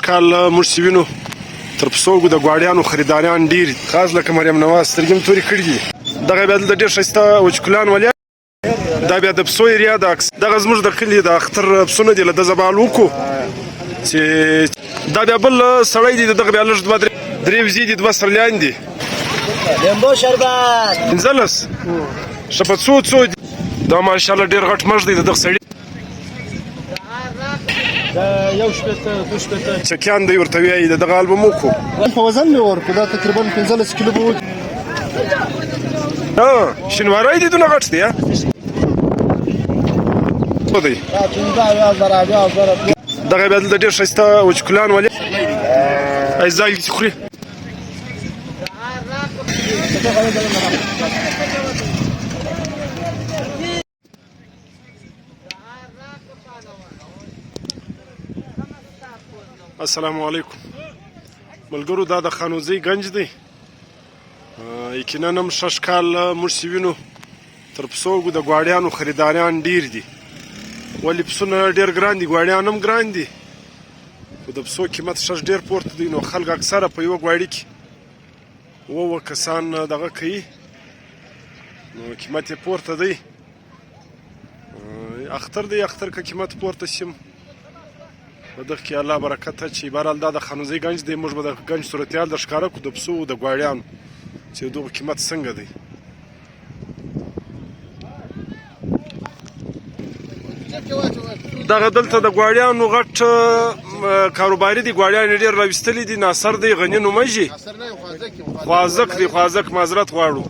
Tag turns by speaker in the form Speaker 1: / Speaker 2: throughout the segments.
Speaker 1: کال موږ چې وینو تر پسو د غواړیانو خریداران ډېر خاص لکه مریم نواز سترګې م تورې کړي دي. دغه بیا دلته ډېر ښایسته وچکلان ولیان دا بیا د پسو ایریا ده. دغه زموږ د کلي د اختر پسونه دي له ده زبال وکړو چې دا بیا بل سړی دی دغه بیا لږ دوه درې وزې دي دوه سرلیان دي
Speaker 2: لیمبو شربت
Speaker 1: 15 ښه په څو دي دا ماشاءالله ډېر غټ مږ دی د دغه سړي
Speaker 2: یو شپېته دوه شپېته
Speaker 1: چکیان دی ورته وایي د دغه البم وکړو
Speaker 3: په وزن مې ورکړو دا تقریبا 15 کیلو به وکړي.
Speaker 1: شینواری دی دونه غټ دی دی دغه بیا دلته ډېر ښایسته وچکلان ولې ځای چې خوري السلام علیکم ملګرو. دا د خانوزۍ گنج دی یقینا هم شش کال موږ چې وینو تر پسو د غواړیانو خریداران ډېر دي ولې پسونه ډېر ګران دي غواړیان هم ګران دي خو د پسو قیمت شش ډېر پورته دی نو خلک اکثره په یوه غواړي کې اووه کسان دغه کوي نو قیمت یې پورته دی. اختر دی اختر که قیمت پورته شم په دغه کې الله برکت اچي. بهرحال دا د خانوزۍ گنج دی موږ به د گنج صورتحال در ښکاره کړو د پسو د غواړیانو چې دغه قیمت څنګه دی. دغه دلته د غواړیانو غټ کاروباري دي غواړیان ډېر راویستلي دي. ناصر دی غني نومژي خوازک دی خوازک معذرت غواړو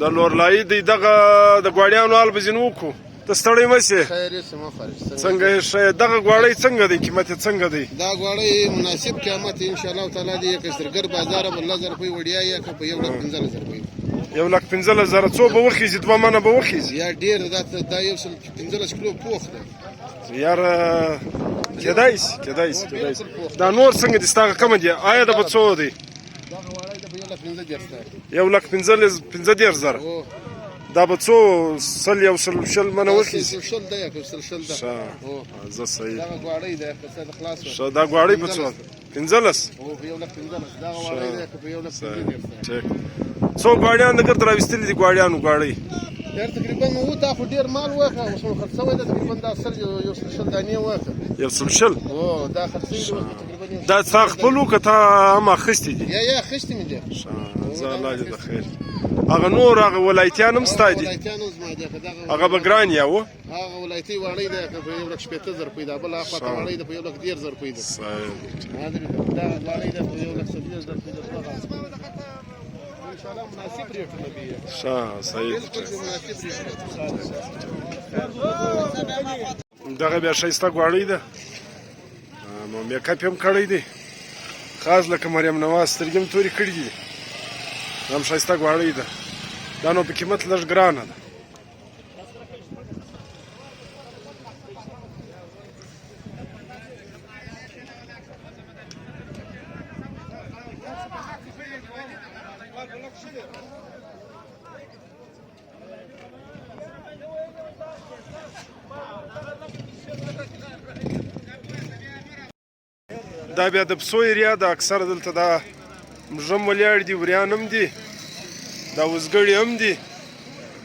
Speaker 1: د لورلایي دی دغه د غواړیانو حال به ځینې وکړو. ته ستړی مه سې څنګه یې ښه دغه غواړی څنګه دی قیمت یې څنګه دی؟
Speaker 3: دا غواړی مناسب قیمت انشاءالله تعالی دی قیصرګر بازار به 1000 روپۍ وړیا یا که په 1,15,000 روپۍ
Speaker 1: 1,15,000 څو به وخیږي 2 منه به وخیږي
Speaker 3: یا ډېر دا 15 کیلو پوخ دی
Speaker 1: یاره کېدای شي دا نور څنګه دي ستا کمه دي آیا د به څو دی؟
Speaker 3: دغه غواړی د په
Speaker 1: 1,15,000 دا به څو شل منه وخیږي زه صحیح دا غواړی په څو 15 څو غواړیان دګر راویستلي دي غواړیانو غواړی
Speaker 3: تقریبا نو دا خو ډېر مال واخه اوس نو خرڅوي دا تقریبا دا اثر یو شل دانې واخه
Speaker 1: دا خرڅوي دا ستا خپل و که تا هم اخیستې دي؟
Speaker 3: یا اخیستې مې دي.
Speaker 1: زه الله دې د خیر. هغه نور هغه ولایتیان هم ستا دي هغه به ګران یا و
Speaker 3: هغه ولایتي واړی دی په 1,80,000 روپۍ دا بل اخوا ته واړی دی په 1,10,000 روپۍ دی دا واړی دی په 1,70,000 روپۍ انشاءالله مناسب ریټونه دي
Speaker 1: صحیح. دغه بیا ښایسته غواړی ده نو میکاپ یې هم کړی دی خاص لکه مریم نواز سترګې م تورې کړي دي دا هم ښایسته غواړی ده دا نو په قیمت لږ ګرانه ده. دا بیا د پسو ایریا ده اکثره دلته دا مږم ولیاړ دي وریان هم دي دا وزګړي هم دي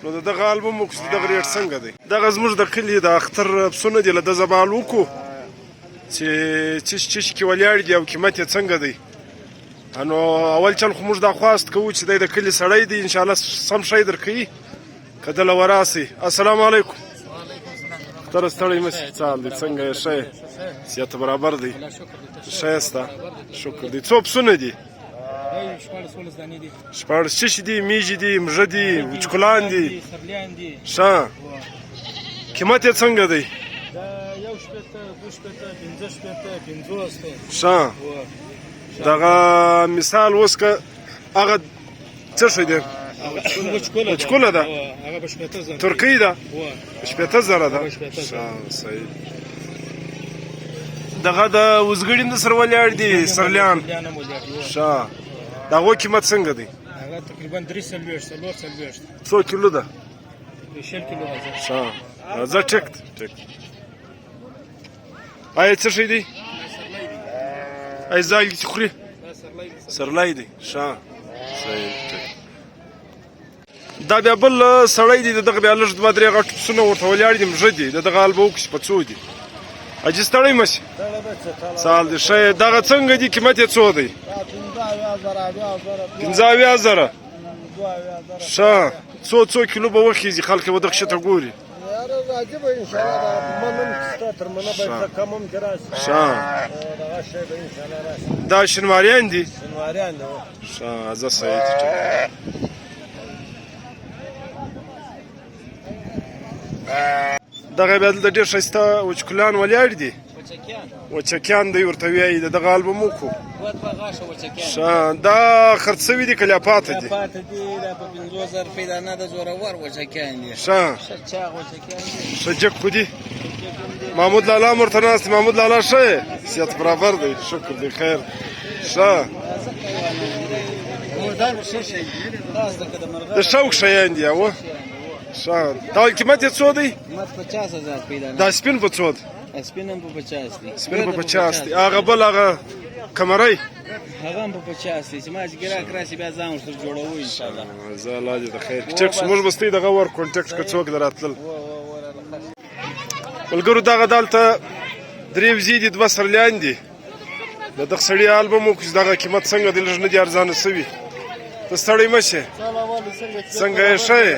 Speaker 1: نو د دغه البم وکړو چې دغه ریټ څنګه دی. دغه زموږ د کلي د اختر پسونه دي له ده زبال وکړو چې چش کې ولیاړ دي او قیمت یې څنګه دی. نو اول چل خو موږ دا خواست کوو چې دی د کلي سړی دی انشاءالله سم شی درکوي که دله وراسئ. السلام علیکم. تر ستړی مه شې څه حال دی څنګه یې ښه یې صحت برابر دی ښه یسته شکر دی. څو پسونه دي؟ 14 چشي دي میږي دي مږه دي وچکلان دي ښه قیمت یې څنګه دی؟ ښه دغه مثال اوس که هغه څه شی دی وچکوله ده ترکۍ ده 15,000 ده صحیح. دغه د وزګړي هم درسره ولاړ دي سرلیان ښه د هغو قیمت څنګه دی؟
Speaker 2: هغه تقریبا 340
Speaker 1: څو کیلو ده؟
Speaker 2: 20 کیلو ده.
Speaker 1: ښه زه ټیک آیا څه شی دی؟ ای زاګ چې خوري سرلای دی ښه صحیح دا بیا بل سړی دی دغه بیا لږ دوه درې غټ پسونه ورته ولاړ دي مژه دي دغه حال به وکړي په څو دي اجي ستړی مه شي سال دی ښه دغه څنګه دي قیمت یې څو دی 15,000 ښه څو کیلو به وخیږي خلک به دغه شته ګوري دا شینواریان دي ښه زه صحیح دغه بیا دلته ډېر ښایسته وچکلان ولاړ دي وچکیان دی ورته وایي د دغه البم وکړو ښه دا خرڅ شوي دي که لا پاته دي ښه جګ خو دي محمود لالا هم ورته ناست دی محمود لالا ښه یې صحت برابر دی شکر دی خیر ښه د شوق شیان دي اوه ښه دا قیمت یې څو دی دا سپین په څو دی
Speaker 4: سپین هم په 50 دی
Speaker 1: سپین په 50 دی هغه بل هغه کمرۍ
Speaker 4: هغه هم په 50 دی چې ما چې ګراک راشي بیا ځان ورسره جوړوو انشاءالله
Speaker 1: زه الله دې د خیر ټیکس موږ به ستاسو دغه ور کونټیکټ که څوک در راتلل ملګرو دغه دلته درې وزې دي دوه سرلیان دي د دغه سړي البم وکړو چې دغه قیمت څنګه دی لږ نه دي ارزانه شوي ته ستړی مه شې څنګه یې ښه یې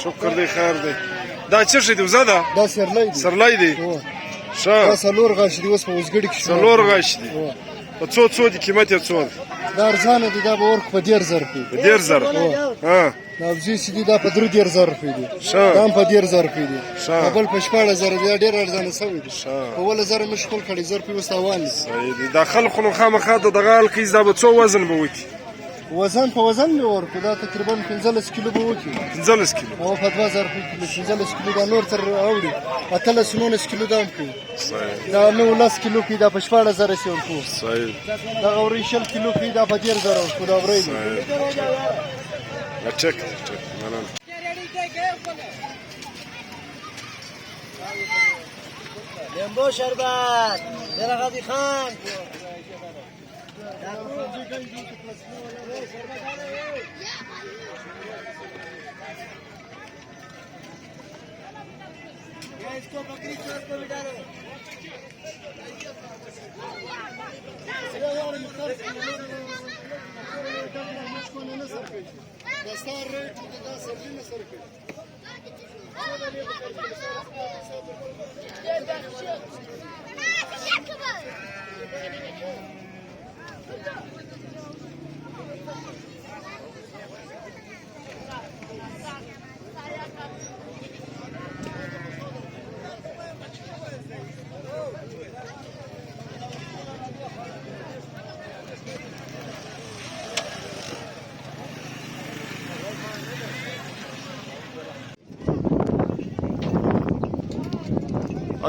Speaker 1: شکر دی خیر دی دا څه شی دی وزه ده
Speaker 5: دا سرلی دی
Speaker 1: سرلی دی ښه
Speaker 5: دا څلور غاښ دي اوس په وزګړي کې
Speaker 1: څلور غاښ دي په څو دي قیمت یې څو دی
Speaker 5: دا ارزانه دي دا به ورکړو په 10,000 روپۍ
Speaker 1: په 10,000 ها
Speaker 5: دا وزې چې دي دا په 13,000 روپۍ دي
Speaker 1: ښه
Speaker 5: دا هم په 10,000 روپۍ دي
Speaker 1: ښه
Speaker 5: دا بل په 14,000 دی دا ډېر ارزانه شوی دی
Speaker 1: ښه
Speaker 5: په 10,000 مې ښکل کړی 1000 روپۍ اوس تاوان دي
Speaker 1: صحیح دی دا خلکو نو خامخا د دغه حال کوي دا به څو وزن به وکړي
Speaker 5: وزن په وزن مې ورکړو دا تقریبا 15 کیلو به وکړي
Speaker 1: 15 کیلو
Speaker 5: او په 2,000 روپۍ کیلو 15 کیلو دا نور تر اوړي 18 کیلو دا هم کوي
Speaker 1: صحیح
Speaker 5: دا 19 کیلو کې دا په 14,000 شي ورکو
Speaker 1: صحیح
Speaker 5: دا اوري 20 کیلو کې دا په 10,000 ورکو دا ورې
Speaker 1: چک مننه
Speaker 2: لیمبو شربت دل غازی خان इसको बकरी चोट को भी डालो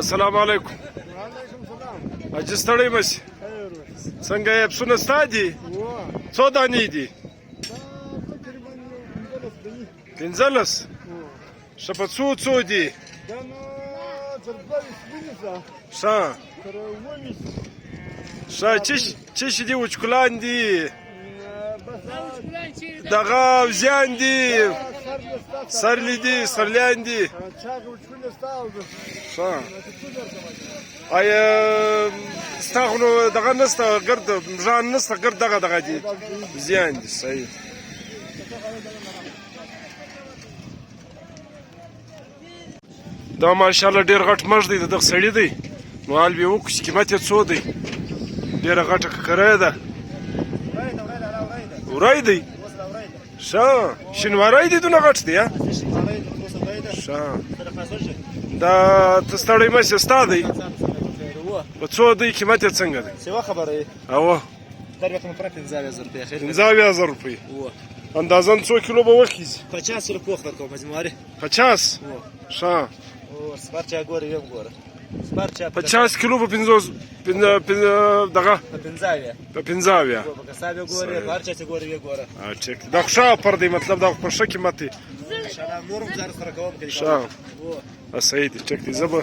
Speaker 1: السلام علیکم اجي ستړی مې شي څنګه یې پسونه ستا دي څو دانې دي 15 ښه په څو دي ښه څه شي دي وچکلان دي دغه وزیان دي سرلی دي سرلیان دي ښه آیا ستا خو نو دغه نسته ګرد مژان نسته ګرد دغه دي وزیان دي صحیح دا ماشاءالله ډېر غټ مژ دی د دغه سړي دی نو حال به یې وکړو چې قیمت یې څو دی ډېره غټه ککری ده وری دی ښه شینواری دی دونه غټ دی ښه دا ته ستړی مه شې ستا دی په څو دی قیمت یې څنګه دی
Speaker 2: سیوا خبره یې
Speaker 1: اوه
Speaker 2: در وخت مفرق 15,000 روپۍ اخر
Speaker 1: 15,000 روپۍ اندازن څو کیلو به وخیږي
Speaker 2: 50 کیلو پوخ درکوم مجموعه
Speaker 1: 50 ښه
Speaker 2: او سپارچا ګورې یم ګوره سپارچا
Speaker 1: 50 کیلو په 50 دغه
Speaker 2: په 15
Speaker 1: په 15
Speaker 2: په کسابه ګورې پارچا چې ګورې ګوره
Speaker 1: ټیک دا ښه پر دی مطلب دا په ښه قیمت دی
Speaker 2: نورم زار سره کوم کې
Speaker 1: ښه صحیح دی ټیک دی زه به